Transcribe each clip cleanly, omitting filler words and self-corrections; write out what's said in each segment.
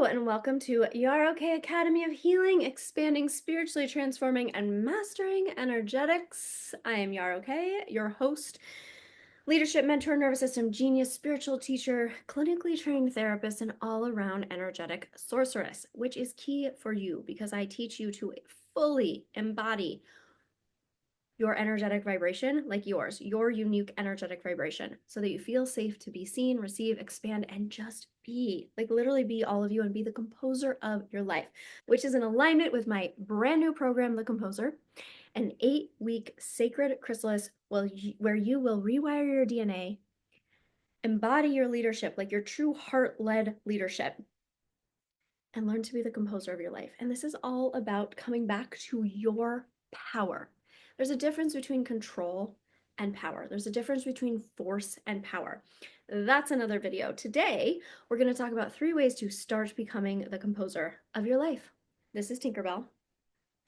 Hello, and welcome to You're Okay Academy of Healing, expanding, spiritually transforming, and mastering energetics. I am Yar Okay, your host, leadership mentor, nervous system genius, spiritual teacher, clinically trained therapist, and all around energetic sorceress, which is key for you because I teach you to fully embody your energetic vibration like yours, your unique energetic vibration, so that you feel safe to be seen, receive, expand, and just be, like literally be all of you and be the composer of your life, which is in alignment with my brand new program, The Composer, an 8-week sacred chrysalis where you will rewire your DNA, embody your leadership, like your true heart-led leadership, and learn to be the composer of your life. And this is all about coming back to your power. There's a difference between control and power. There's a difference between force and power. That's another video. Today, we're going to talk about 3 ways to start becoming the composer of your life. This is Tinkerbell.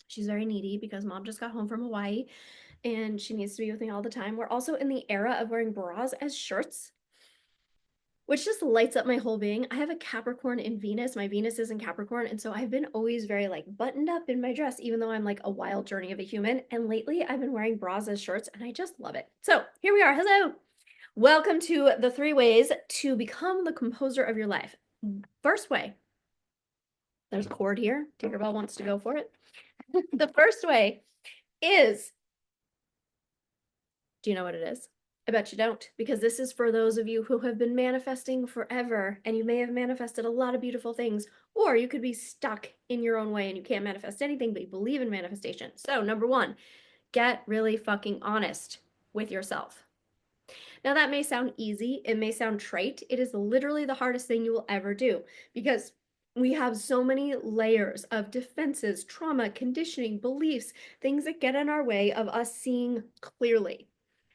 She's very needy because mom just got home from Hawaii and she needs to be with me all the time. We're also in the era of wearing bras as shirts, which just lights up my whole being. I have a Capricorn in Venus. My Venus is in Capricorn. And so I've been always very like buttoned up in my dress, even though I'm like a wild journey of a human. And lately I've been wearing bras as shirts and I just love it. So here we are. Hello. Welcome to the 3 ways to become the composer of your life. First way, there's a cord here. Tinkerbell wants to go for it. The first way is, do you know what it is? I bet you don't, because this is for those of you who have been manifesting forever and you may have manifested a lot of beautiful things, or you could be stuck in your own way and you can't manifest anything, but you believe in manifestation. So number 1, get really fucking honest with yourself. Now that may sound easy, it may sound trite. It is literally the hardest thing you will ever do because we have so many layers of defenses, trauma, conditioning, beliefs, things that get in our way of us seeing clearly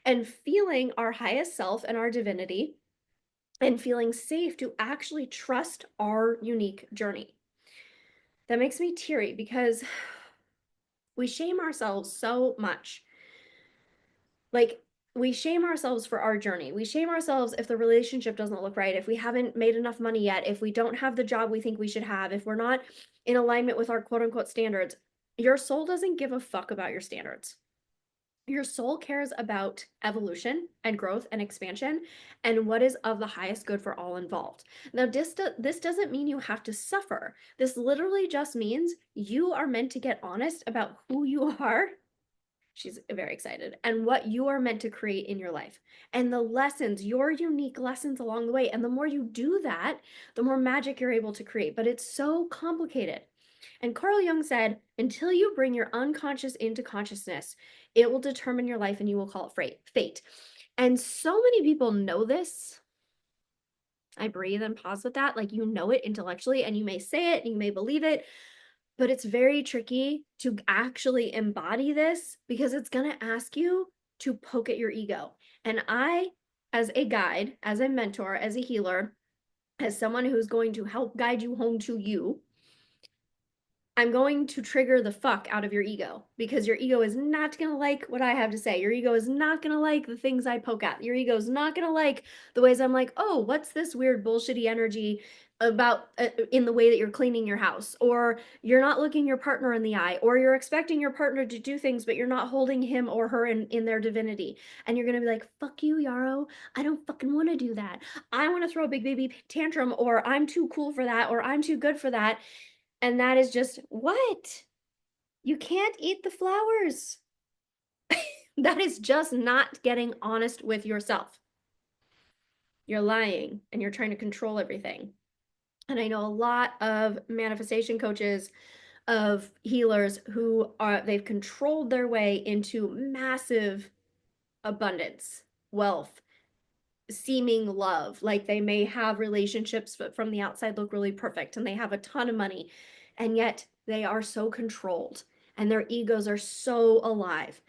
and feeling our highest self and our divinity and feeling safe to actually trust our unique journey. That makes me teary because we shame ourselves so much. Like, we shame ourselves for our journey. We shame ourselves if the relationship doesn't look right, if we haven't made enough money yet, if we don't have the job we think we should have, if we're not in alignment with our quote unquote standards. Your soul doesn't give a fuck about your standards. Your soul cares about evolution and growth and expansion and what is of the highest good for all involved. Now, this doesn't mean you have to suffer. This literally just means you are meant to get honest about who you are. She's very excited. And what you are meant to create in your life. And the lessons, your unique lessons along the way. And the more you do that, the more magic you're able to create. But it's so complicated. And Carl Jung said, until you bring your unconscious into consciousness, it will determine your life and you will call it fate. And so many people know this. I breathe and pause with that. Like, you know it intellectually and you may say it and you may believe it, but it's very tricky to actually embody this because it's going to ask you to poke at your ego. And I, as a guide, as a mentor, as a healer, as someone who's going to help guide you home to you, I'm going to trigger the fuck out of your ego because your ego is not going to like what I have to say. Your ego is not going to like the things I poke at. Your ego is not going to like the ways I'm like, oh, what's this weird bullshitty energy about in the way that you're cleaning your house, or you're not looking your partner in the eye, or you're expecting your partner to do things, but you're not holding him or her in their divinity. And you're going to be like, fuck you, Yarrow. I don't fucking want to do that. I want to throw a big baby tantrum, or I'm too cool for that, or I'm too good for that. And that is just, what? You can't eat the flowers. That is just not getting honest with yourself. You're lying and you're trying to control everything. And I know a lot of manifestation coaches, of healers who they've controlled their way into massive abundance, wealth, seeming love. Like, they may have relationships but from the outside look really perfect and they have a ton of money, and yet they are so controlled and their egos are so alive.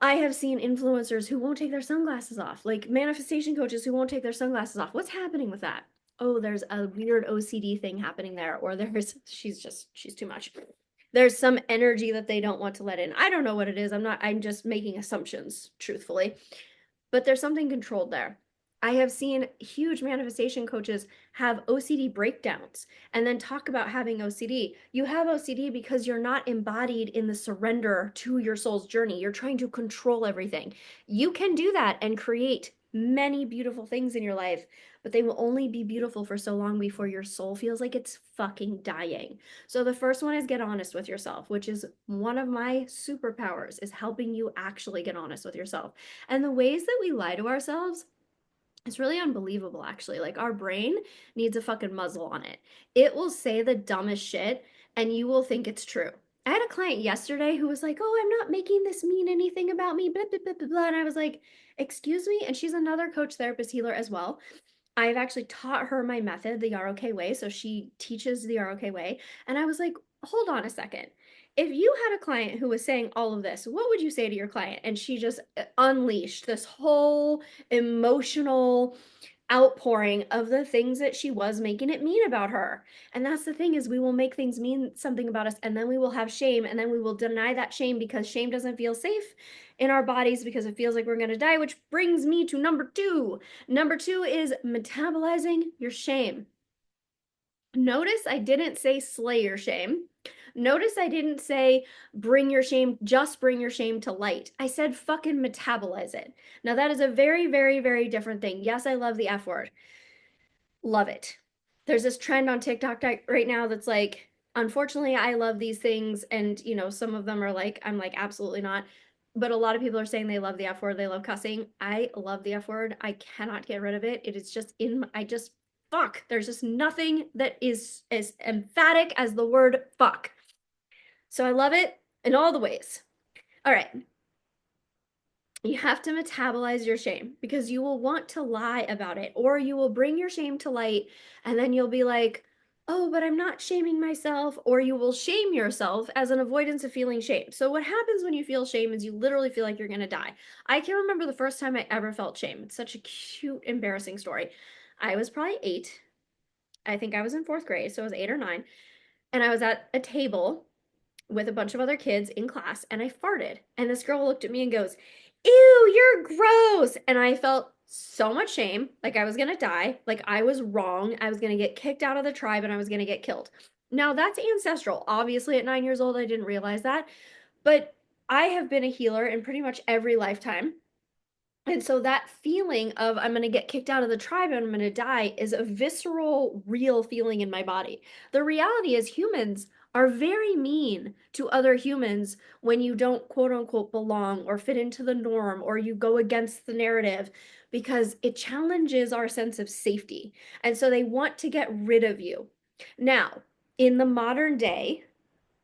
I have seen influencers who won't take their sunglasses off, like manifestation coaches who won't take their sunglasses off. What's happening with that? Oh, there's a weird OCD thing happening there, or she's too much. There's some energy that they don't want to let in. I don't know what it is. I'm just making assumptions, truthfully. But there's something controlled there. I have seen huge manifestation coaches have OCD breakdowns and then talk about having OCD. You have OCD because you're not embodied in the surrender to your soul's journey. You're trying to control everything. You can do that and create many beautiful things in your life, but they will only be beautiful for so long before your soul feels like it's fucking dying. So the first one is get honest with yourself, which is one of my superpowers, is helping you actually get honest with yourself. And the ways that we lie to ourselves, it's really unbelievable, actually. Like, our brain needs a fucking muzzle on it. It will say the dumbest shit, and you will think it's true. I had a client yesterday who was like, "Oh, I'm not making this mean anything about me, blah, blah, blah, blah, blah." And I was like, "Excuse me?" And she's another coach, therapist, healer as well. I've actually taught her my method, the ROK way. So she teaches the ROK way. And I was like, hold on a second. If you had a client who was saying all of this, what would you say to your client? And she just unleashed this whole emotional outpouring of the things that she was making it mean about her. And that's the thing, is we will make things mean something about us, and then we will have shame, and then we will deny that shame because shame doesn't feel safe in our bodies because it feels like we're going to die, which brings me to number 2. Number 2 is metabolizing your shame. Notice I didn't say slay your shame. Notice I didn't say bring your shame, just bring your shame to light. I said fucking metabolize it. Now, that is a very, very, very different thing. Yes, I love the F word. Love it. There's this trend on TikTok right now that's like, unfortunately, I love these things. And, some of them are like, I'm like, absolutely not. But a lot of people are saying they love the F word, they love cussing. I love the F word. I cannot get rid of it. It is just fuck. There's just nothing that is as emphatic as the word fuck. So I love it in all the ways. All right. You have to metabolize your shame, because you will want to lie about it, or you will bring your shame to light and then you'll be like, "Oh, but I'm not shaming myself," or you will shame yourself as an avoidance of feeling shame. So what happens when you feel shame is you literally feel like you're going to die. I can remember the first time I ever felt shame. It's such a cute, embarrassing story. I was probably 8. I think I was in 4th grade, so I was 8 or 9, and I was at a table with a bunch of other kids in class, and I farted. And this girl looked at me and goes, "Ew, you're gross." And I felt so much shame, like I was gonna die, like I was wrong. I was gonna get kicked out of the tribe and I was gonna get killed. Now, that's ancestral. Obviously, at 9 years old, I didn't realize that. But I have been a healer in pretty much every lifetime. And so that feeling of I'm going to get kicked out of the tribe and I'm going to die is a visceral, real feeling in my body. The reality is humans are very mean to other humans when you don't quote unquote belong or fit into the norm, or you go against the narrative, because it challenges our sense of safety. And so they want to get rid of you. Now, in the modern day,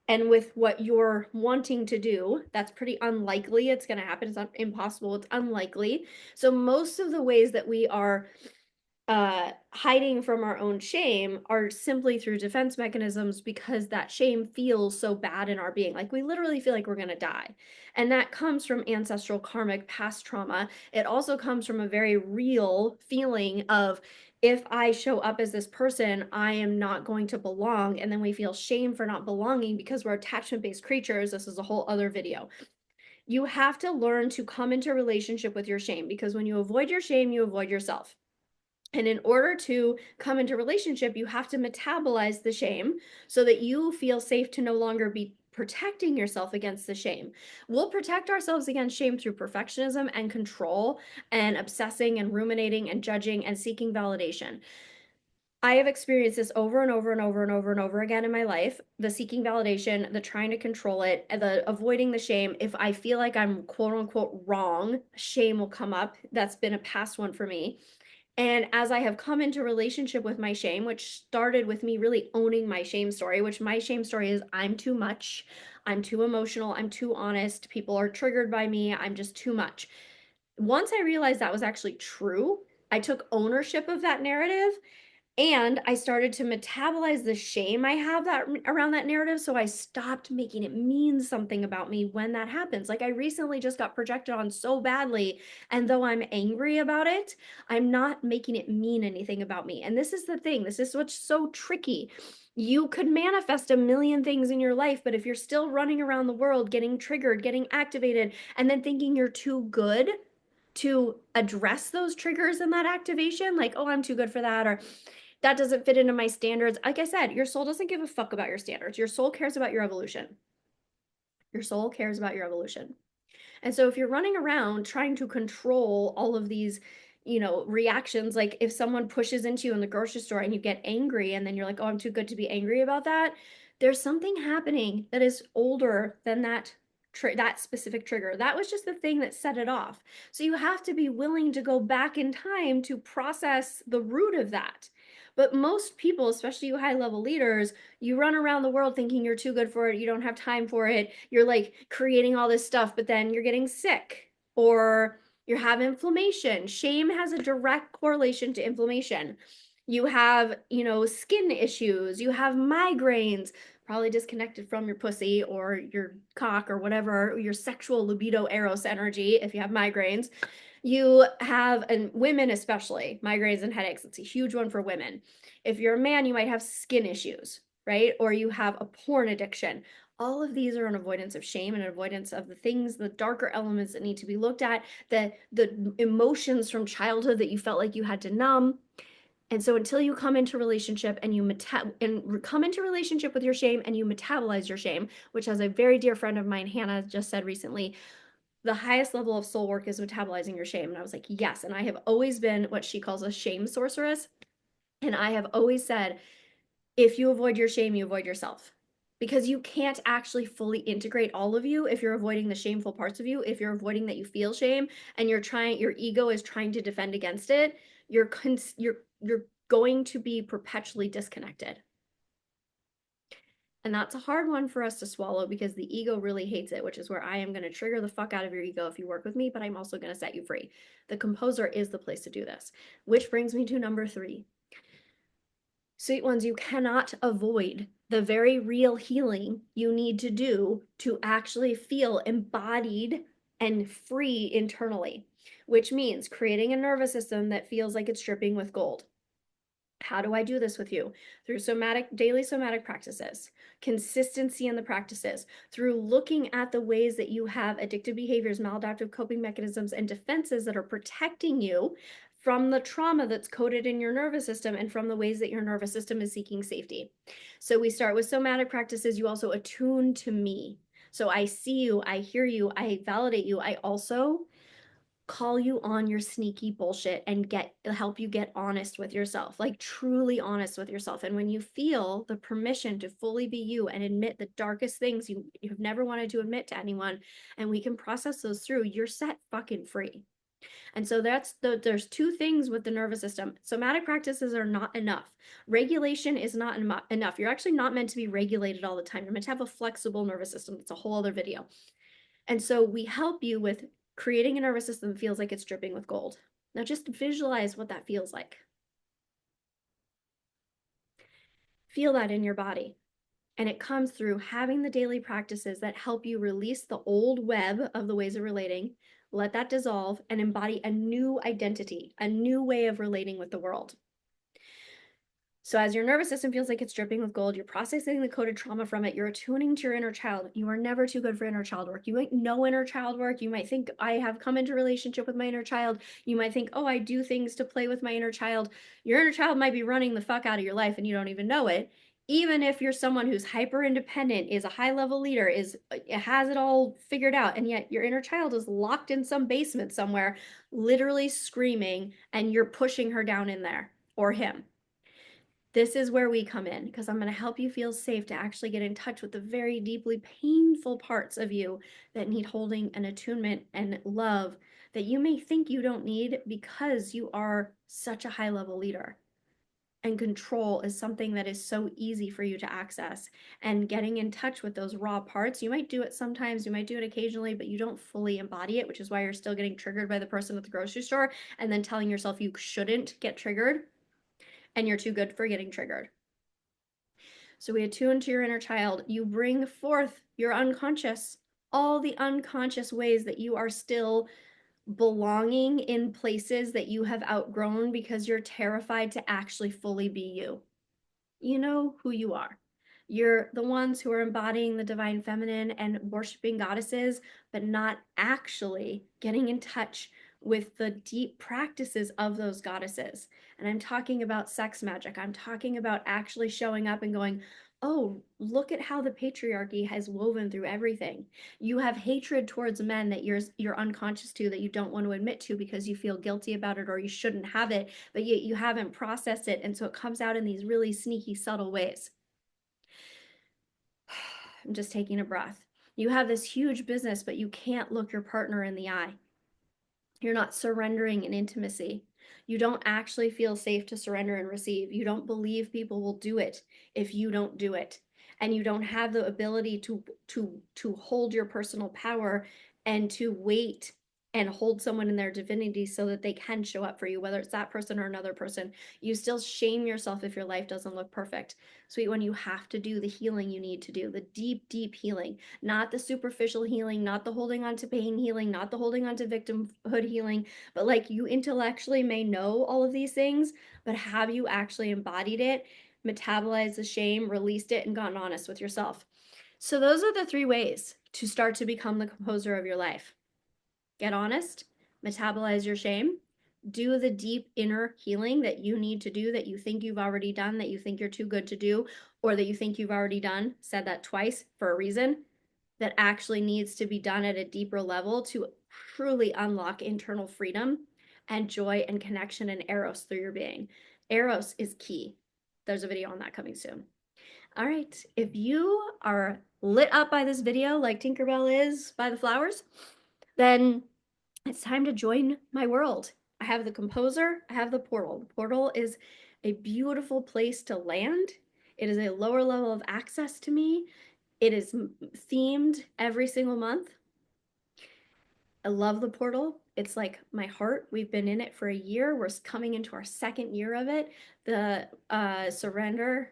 and with what you're wanting to do, that's pretty unlikely it's going to happen. It's not impossible, it's unlikely. So most of the ways that we are hiding from our own shame are simply through defense mechanisms, because that shame feels so bad in our being. Like, we literally feel like we're going to die. And that comes from ancestral karmic past trauma. It also comes from a very real feeling of, if I show up as this person, I am not going to belong. And then we feel shame for not belonging because we're attachment-based creatures. This is a whole other video. You have to learn to come into relationship with your shame, because when you avoid your shame, you avoid yourself. And in order to come into relationship, you have to metabolize the shame so that you feel safe to no longer be protecting yourself against the shame. We'll protect ourselves against shame through perfectionism and control and obsessing and ruminating and judging and seeking validation. I have experienced this over and over and over and over and over again in my life. The seeking validation, the trying to control it, the avoiding the shame. If I feel like I'm quote unquote wrong, shame will come up. That's been a past one for me. And as I have come into relationship with my shame, which started with me really owning my shame story, which my shame story is I'm too much, I'm too emotional, I'm too honest, people are triggered by me, I'm just too much. Once I realized that was actually true, I took ownership of that narrative, and I started to metabolize the shame I have that around that narrative. So I stopped making it mean something about me when that happens. Like, I recently just got projected on so badly, and though I'm angry about it, I'm not making it mean anything about me. And this is the thing. This is what's so tricky. You could manifest a million things in your life, but if you're still running around the world getting triggered, getting activated, and then thinking you're too good, to address those triggers and that activation, like, oh, I'm too good for that, or that doesn't fit into my standards. Like I said, your soul doesn't give a fuck about your standards. Your soul cares about your evolution. Your soul cares about your evolution. And so if you're running around trying to control all of these, reactions, like if someone pushes into you in the grocery store and you get angry and then you're like, oh, I'm too good to be angry about that, there's something happening that is older than that specific trigger. That was just the thing that set it off. So you have to be willing to go back in time to process the root of that. But most people, especially you high level leaders, you run around the world thinking you're too good for it, you don't have time for it, you're like creating all this stuff, but then you're getting sick or you have inflammation. Shame has a direct correlation to inflammation. You have, skin issues, you have migraines, probably disconnected from your pussy or your cock or whatever, your sexual libido eros energy if you have migraines. You have, and women especially, migraines and headaches. It's a huge one for women. If you're a man, you might have skin issues, right? Or you have a porn addiction. All of these are an avoidance of shame and an avoidance of the things, the darker elements that need to be looked at, the emotions from childhood that you felt like you had to numb. And so until you come into relationship and come into relationship with your shame and you metabolize your shame, which as a very dear friend of mine, Hannah, just said recently, the highest level of soul work is metabolizing your shame. And I was like, yes. And I have always been what she calls a shame sorceress. And I have always said, if you avoid your shame, you avoid yourself. Because you can't actually fully integrate all of you if you're avoiding the shameful parts of you, if you're avoiding that you feel shame and your ego is trying to defend against it, you're going to be perpetually disconnected. And that's a hard one for us to swallow because the ego really hates it, which is where I am going to trigger the fuck out of your ego if you work with me, but I'm also going to set you free. The composer is the place to do this, which brings me to number 3. Sweet ones, you cannot avoid the very real healing you need to do to actually feel embodied and free internally, which means creating a nervous system that feels like it's dripping with gold. How do I do this with you? Through daily somatic practices, consistency in the practices, through looking at the ways that you have addictive behaviors, maladaptive coping mechanisms, and defenses that are protecting you from the trauma that's coded in your nervous system and from the ways that your nervous system is seeking safety. So we start with somatic practices. You also attune to me. So I see you, I hear you, I validate you. I also call you on your sneaky bullshit and help you get honest with yourself, like truly honest with yourself. And when you feel the permission to fully be you and admit the darkest things you have never wanted to admit to anyone, and we can process those through, you're set fucking free. And so there's 2 things with the nervous system. Somatic practices are not enough. Regulation is not enough. You're actually not meant to be regulated all the time. You're meant to have a flexible nervous system. It's a whole other video. And so we help you with creating a nervous system that feels like it's dripping with gold. Now just visualize what that feels like. Feel that in your body. And it comes through having the daily practices that help you release the old web of the ways of relating, let that dissolve, and embody a new identity, a new way of relating with the world. So as your nervous system feels like it's dripping with gold, you're processing the coded trauma from it, you're attuning to your inner child. You are never too good for inner child work. You might know inner child work. You might think, I have come into relationship with my inner child. You might think, oh, I do things to play with my inner child. Your inner child might be running the fuck out of your life and you don't even know it. Even if you're someone who's hyper independent, is a high level leader, has it all figured out, and yet your inner child is locked in some basement somewhere, literally screaming, and you're pushing her down in there, or him. This is where we come in, because I'm going to help you feel safe to actually get in touch with the very deeply painful parts of you that need holding and attunement and love that you may think you don't need because you are such a high level leader. And control is something that is so easy for you to access. And getting in touch with those raw parts, you might do it sometimes, you might do it occasionally, but you don't fully embody it, which is why you're still getting triggered by the person at the grocery store and then telling yourself you shouldn't get triggered and you're too good for getting triggered. So we attune to your inner child. You bring forth your unconscious, all the unconscious ways that you are still belonging in places that you have outgrown because you're terrified to actually fully be you. You know who you are. You're the ones who are embodying the divine feminine and worshiping goddesses, but not actually getting in touch with the deep practices of those goddesses. And I'm talking about sex magic. I'm talking about actually showing up and going, oh, look at how the patriarchy has woven through everything. You have hatred towards men that you're unconscious to, that you don't want to admit to because you feel guilty about it or you shouldn't have it, but yet you haven't processed it. And so it comes out in these really sneaky, subtle ways. I'm just taking a breath. You have this huge business, but you can't look your partner in the eye. You're not surrendering in intimacy. You don't actually feel safe to surrender and receive. You don't believe people will do it if you don't do it. And you don't have the ability to hold your personal power and to wait and hold someone in their divinity so that they can show up for you, whether it's that person or another person. You still shame yourself if your life doesn't look perfect. Sweet one, you have to do the healing you need to do, the deep, deep healing, not the superficial healing, not the holding on to pain healing, not the holding on to victimhood healing, but like you intellectually may know all of these things, but have you actually embodied it, metabolized the shame, released it, and gotten honest with yourself? So those are the 3 ways to start to become the composer of your life. Get honest, metabolize your shame, do the deep inner healing that you need to do, that you think you've already done, that you think you're too good to do, or that you think you've already done. Said that twice for a reason. That actually needs to be done at a deeper level to truly unlock internal freedom and joy and connection and eros through your being. Eros is key. There's a video on that coming soon. All right, if you are lit up by this video like Tinkerbell is by the flowers, then it's time to join my world. I have the composer, I have the portal. The portal is a beautiful place to land. It is a lower level of access to me. It is themed every single month. I love the portal. It's like my heart. We've been in it for a year. We're coming into our 2nd year of it. The surrender,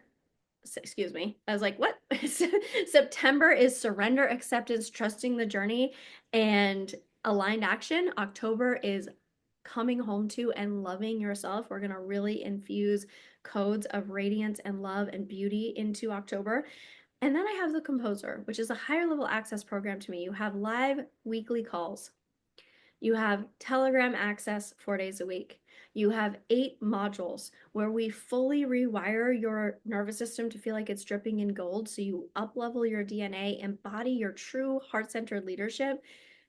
excuse me. I was like, what? September is surrender, acceptance, trusting the journey, and aligned action. October is coming home to and loving yourself. We're going to really infuse codes of radiance and love and beauty into October. And then I have the composer, which is a higher level access program to me. You have live weekly calls. You have Telegram access 4 days a week. You have 8 modules where we fully rewire your nervous system to feel like it's dripping in gold. So you up-level your DNA, embody your true heart-centered leadership,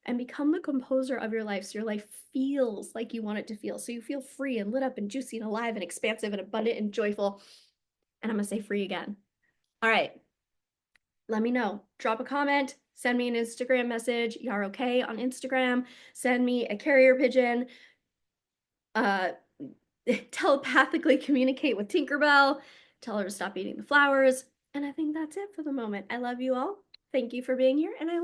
and become the composer of your life so your life feels like you want it to feel. So you feel free and lit up and juicy and alive and expansive and abundant and joyful. And I'm going to say free again. All right. Let me know. Drop a comment. Send me an Instagram message. You're okay on Instagram. Send me a carrier pigeon. Telepathically communicate with Tinkerbell. Tell her to stop eating the flowers. And I think that's it for the moment. I love you all. Thank you for being here. And I